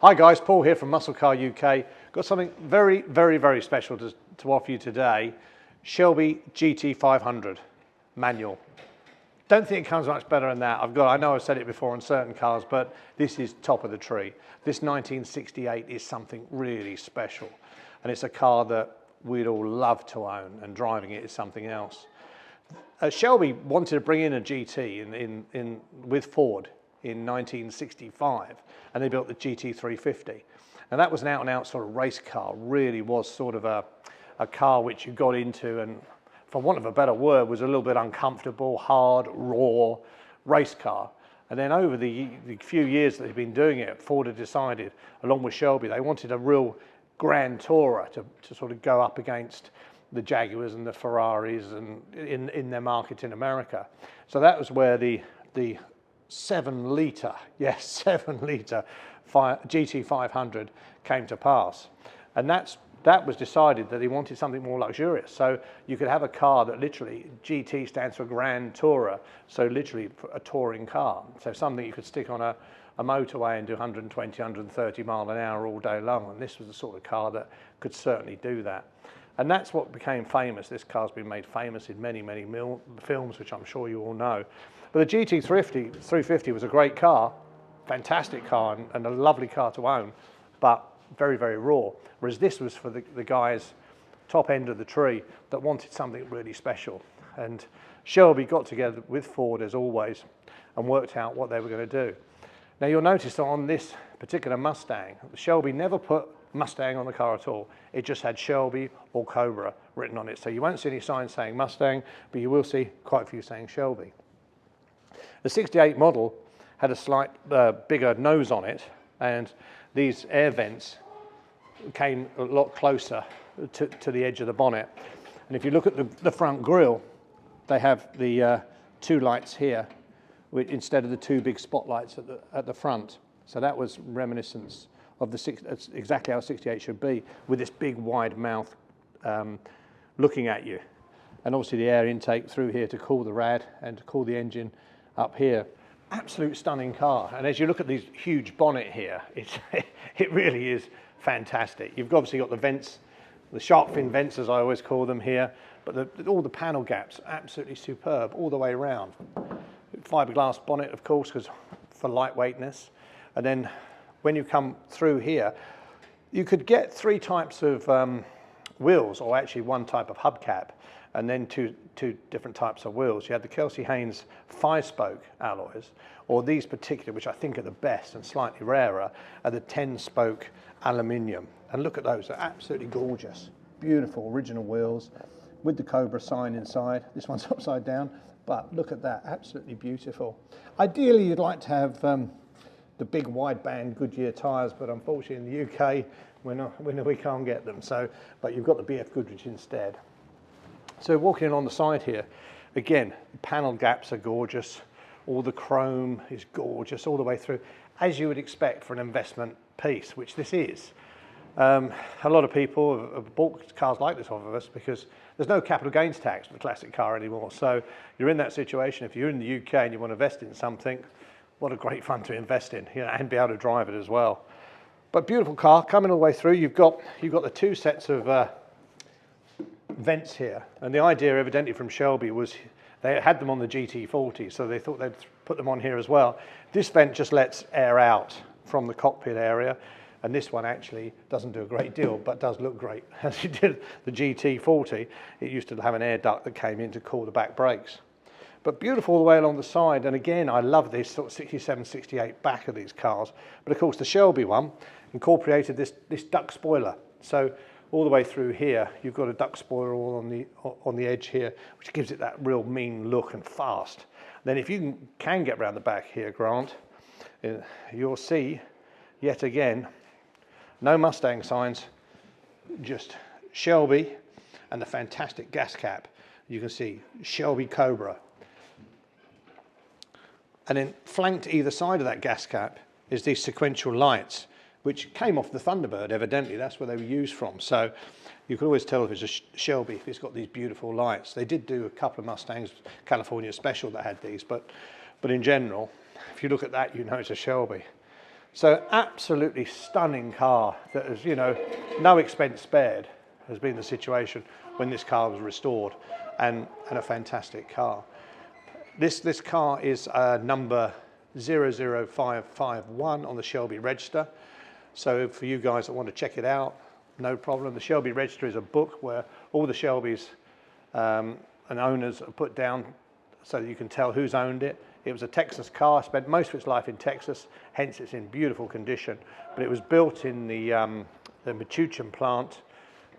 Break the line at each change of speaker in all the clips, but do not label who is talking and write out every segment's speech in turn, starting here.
Hi guys, Paul here from Muscle Car UK. Got something very special to offer you today. Shelby GT 500 manual. Don't think it comes much better than that. I know I've said it before on certain cars, but this is top of the tree. This 1968 is something really special. And it's a car that we'd all love to own, and driving it is something else. Shelby wanted to bring in a GT with Ford in 1965, and they built the GT 350. And that was an out-and-out sort of race car, really was sort of a car which you got into, and for want of a better word, was a little bit uncomfortable, hard, raw race car. And then over the few years that they've been doing it, Ford had decided, along with Shelby, they wanted a real grand tourer to sort of go up against the Jaguars and the Ferraris and in their market in America. So that was where the 7-litre, yes, 7-litre GT 500 came to pass. And that was decided that he wanted something more luxurious. So you could have a car that literally, GT stands for Grand Tourer, so literally a touring car. So something you could stick on a motorway and do 120, 130 mile an hour all day long. And this was the sort of car that could certainly do that. And that's what became famous. This car's been made famous in many films, which I'm sure you all know. But the GT 350 was a great car, fantastic car, and a lovely car to own, but very raw. Whereas this was for the guys top end of the tree that wanted something really special. And Shelby got together with Ford, as always, and worked out what they were going to do. Now you'll notice that on this particular Mustang, Shelby never put Mustang on the car at all. It just had Shelby or Cobra written on it. So you won't see any signs saying Mustang, but you will see quite a few saying Shelby. The 68 model had a slight bigger nose on it, and these air vents came a lot closer to the edge of the bonnet. And if you look at the front grille, they have the two lights here instead of the two big spotlights at the front. So that was reminiscence of that's exactly how 68 should be, with this big wide mouth looking at you. And obviously the air intake through here to cool the rad and to cool the engine up here. Absolute stunning car. And as you look at this huge bonnet here, it really is fantastic. You've obviously got the vents, the shark fin vents as I always call them here, but all the panel gaps, absolutely superb all the way around. Fiberglass bonnet, of course, because for lightweightness. And then when you come through here, you could get 3 types of wheels, or actually 1 type of hubcap, and then two different types of wheels. You had the Kelsey Haynes 5-spoke alloys, or these particular, which I think are the best and slightly rarer, are the 10-spoke aluminium. And look at those, they're absolutely gorgeous. Beautiful original wheels with the Cobra sign inside. This one's upside down, but look at that, absolutely beautiful. Ideally, you'd like to have the big wideband Goodyear tyres, but unfortunately in the UK, we can't get them. So, but you've got the BF Goodrich instead. So walking along the side here, again, the panel gaps are gorgeous. All the chrome is gorgeous all the way through, as you would expect for an investment piece, which this is. A lot of people have bought cars like this off of us because there's no capital gains tax for the classic car anymore. So you're in that situation. If you're in the UK and you want to invest in something, what a great fun to invest in, and be able to drive it as well. But beautiful car coming all the way through. You've got the 2 sets of vents here, and the idea evidently from Shelby was they had them on the GT40, so they thought they'd put them on here as well. This vent just lets air out from the cockpit area, and this one actually doesn't do a great deal, but does look great. As it did the GT40, it used to have an air duct that came in to cool the back brakes. But beautiful all the way along the side, and again, I love this sort of 67, 68 back of these cars. But of course, the Shelby one incorporated this duck spoiler. So all the way through here, you've got a duck spoiler all on the edge here, which gives it that real mean look and fast. Then if you can get around the back here, Grant, you'll see, yet again, no Mustang signs, just Shelby and the fantastic gas cap. You can see Shelby Cobra. And then flanked either side of that gas cap is these sequential lights, which came off the Thunderbird, evidently. That's where they were used from. So you can always tell if it's a Shelby, if it's got these beautiful lights. They did do a couple of Mustangs, California Special, that had these, but in general, if you look at that, you know it's a Shelby. So absolutely stunning car that is, you know, no expense spared has been the situation when this car was restored, and a fantastic car. This car is number 00551 on the Shelby register. So for you guys that want to check it out, no problem. The Shelby register is a book where all the Shelbys and owners are put down so that you can tell who's owned it. It was a Texas car, spent most of its life in Texas, hence it's in beautiful condition. But it was built in the Mustangs plant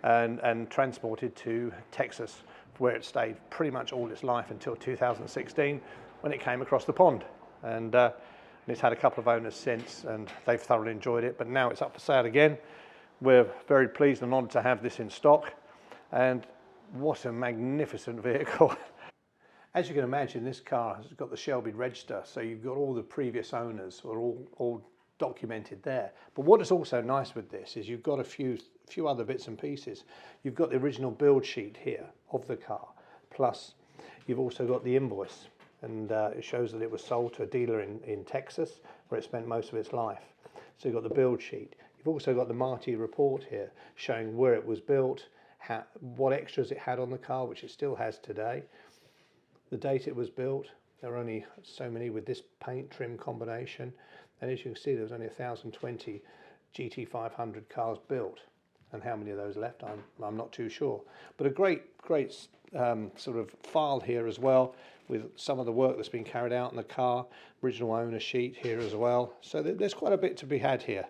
and transported to Texas, where it stayed pretty much all its life until 2016, when it came across the pond. And it's had a couple of owners since, and they've thoroughly enjoyed it. But now it's up for sale again. We're very pleased and honoured to have this in stock. And what a magnificent vehicle. As you can imagine, this car has got the Shelby register, so you've got all the previous owners are all documented there. But what is also nice with this is you've got a few other bits and pieces. You've got the original build sheet here of the car, plus you've also got the invoice, and it shows that it was sold to a dealer in Texas, where it spent most of its life. So you've got the build sheet. You've also got the Marty report here, showing where it was built, what extras it had on the car, which it still has today, the date it was built. There are only so many with this paint trim combination, and as you can see, there was only 1,020 GT 500 cars built, and how many of those left, I'm not too sure. But a great sort of file here as well, with some of the work that's been carried out in the car, original owner sheet here as well. So there's quite a bit to be had here.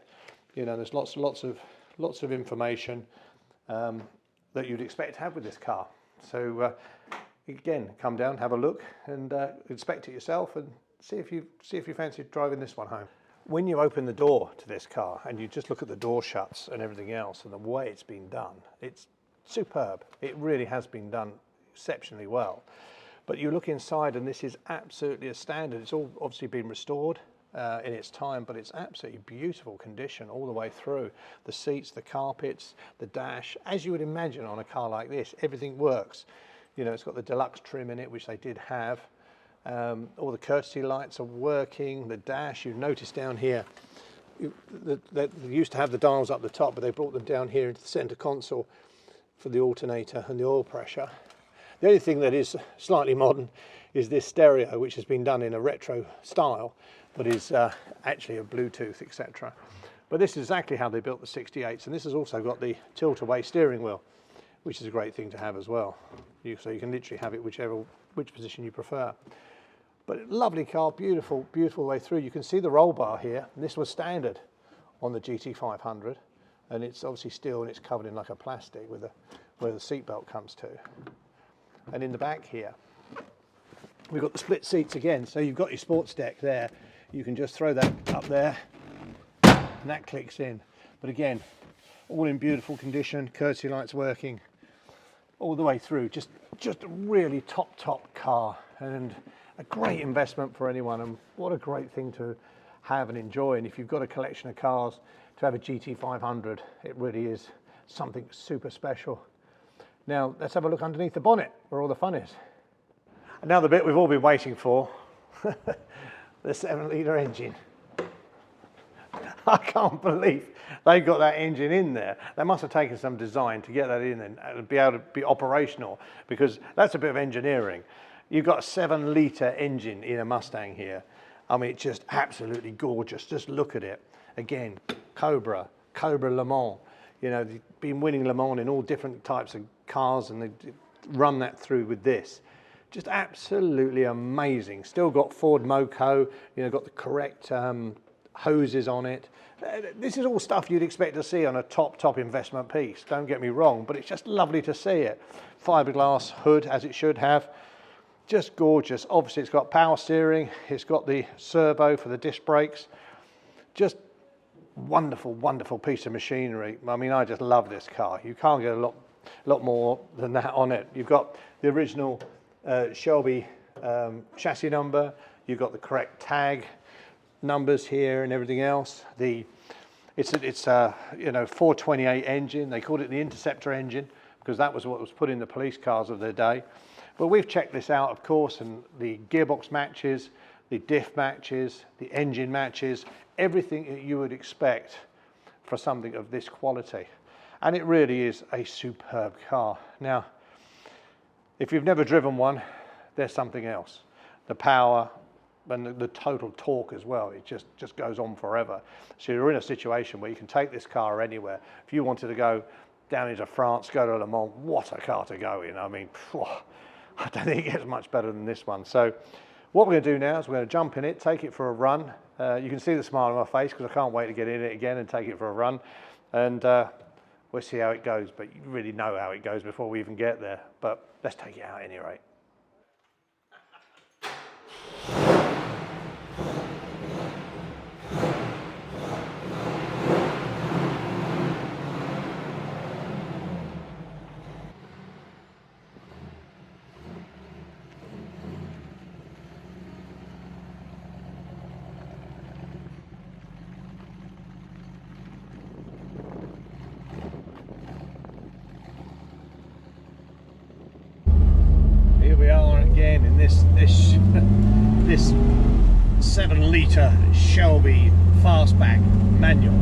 You know, there's lots of information that you'd expect to have with this car. So again, come down, have a look, and inspect it yourself, and see if you fancy driving this one home. When you open the door to this car and you just look at the door shuts and everything else and the way it's been done, it's superb. It really has been done exceptionally well. But you look inside and this is absolutely a standard. It's all obviously been restored in its time, but it's absolutely beautiful condition all the way through. The seats, the carpets, the dash, as you would imagine on a car like this, everything works. You know, it's got the deluxe trim in it, which they did have. All the courtesy lights are working. The dash, you notice down here, they used to have the dials up the top, but they brought them down here into the center console for the alternator and the oil pressure. The only thing that is slightly modern is this stereo, which has been done in a retro style, but is actually a Bluetooth, etc. But this is exactly how they built the 68s, and this has also got the tilt-away steering wheel, which is a great thing to have as well. So you can literally have it which position you prefer. But lovely car, beautiful way through. You can see the roll bar here. This was standard on the GT 500, and it's obviously steel and it's covered in like a plastic with where the seat belt comes to. And in the back here, we've got the split seats again. So you've got your sports deck there. You can just throw that up there, and that clicks in. But again, all in beautiful condition, courtesy lights working all the way through. Just a really top car, and a great investment for anyone, and what a great thing to have and enjoy. And if you've got a collection of cars, to have a GT 500, it really is something super special. Now let's have a look underneath the bonnet where all the fun is. And now the bit we've all been waiting for, the 7-litre engine. I can't believe they got that engine in there. They must have taken some design to get that in and be able to be operational, because that's a bit of engineering. You've got a 7-litre engine in a Mustang here. I mean, it's just absolutely gorgeous. Just look at it. Again, Cobra Le Mans. You know, they've been winning Le Mans in all different types of cars, and they run that through with this. Just absolutely amazing. Still got Ford Moco, you know, got the correct hoses on it. This is all stuff you'd expect to see on a top investment piece, don't get me wrong, but it's just lovely to see it. Fiberglass hood, as it should have. Just gorgeous. Obviously it's got power steering, it's got the servo for the disc brakes. Just wonderful piece of machinery. I mean, I just love this car. You can't get a lot more than that on it. You've got the original Shelby chassis number, you've got the correct tag numbers here and everything else. It's a you know, 428 engine. They called it the Interceptor engine because that was what was put in the police cars of their day. But we've checked this out, of course, and the gearbox matches, the diff matches, the engine matches, everything that you would expect for something of this quality. And it really is a superb car. Now, if you've never driven one, there's something else. The power and the total torque as well, it just goes on forever. So you're in a situation where you can take this car anywhere. If you wanted to go down into France, go to Le Mans, what a car to go in. I mean, I don't think it gets much better than this one. So what we're going to do now is we're going to jump in it, take it for a run. You can see the smile on my face because I can't wait to get in it again and take it for a run. And we'll see how it goes, but you really know how it goes before we even get there. But let's take it out at any rate. We are again in this 7-litre Shelby Fastback manual.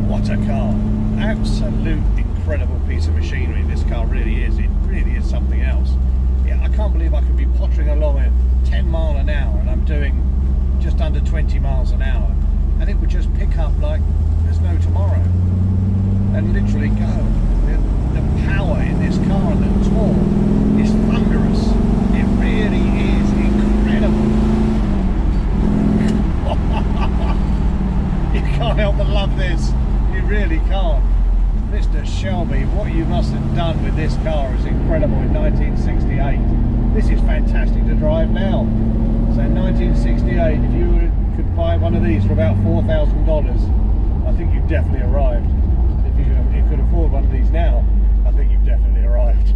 What a car! Absolute incredible piece of machinery. This car really is. It really is something else. Yeah, I can't believe I could be pottering along at 10 miles an hour and I'm doing just under 20 miles an hour, and it would just pick up like there's no tomorrow and literally go. The power in this car and the torque is thunderous. It really is incredible. You can't help but love this. You really can't. Mr. Shelby, what you must have done with this car is incredible in 1968. This is fantastic to drive now. So in 1968, if you could buy one of these for about $4,000, I think you've definitely arrived. If you could afford one of these now, I think you've definitely arrived.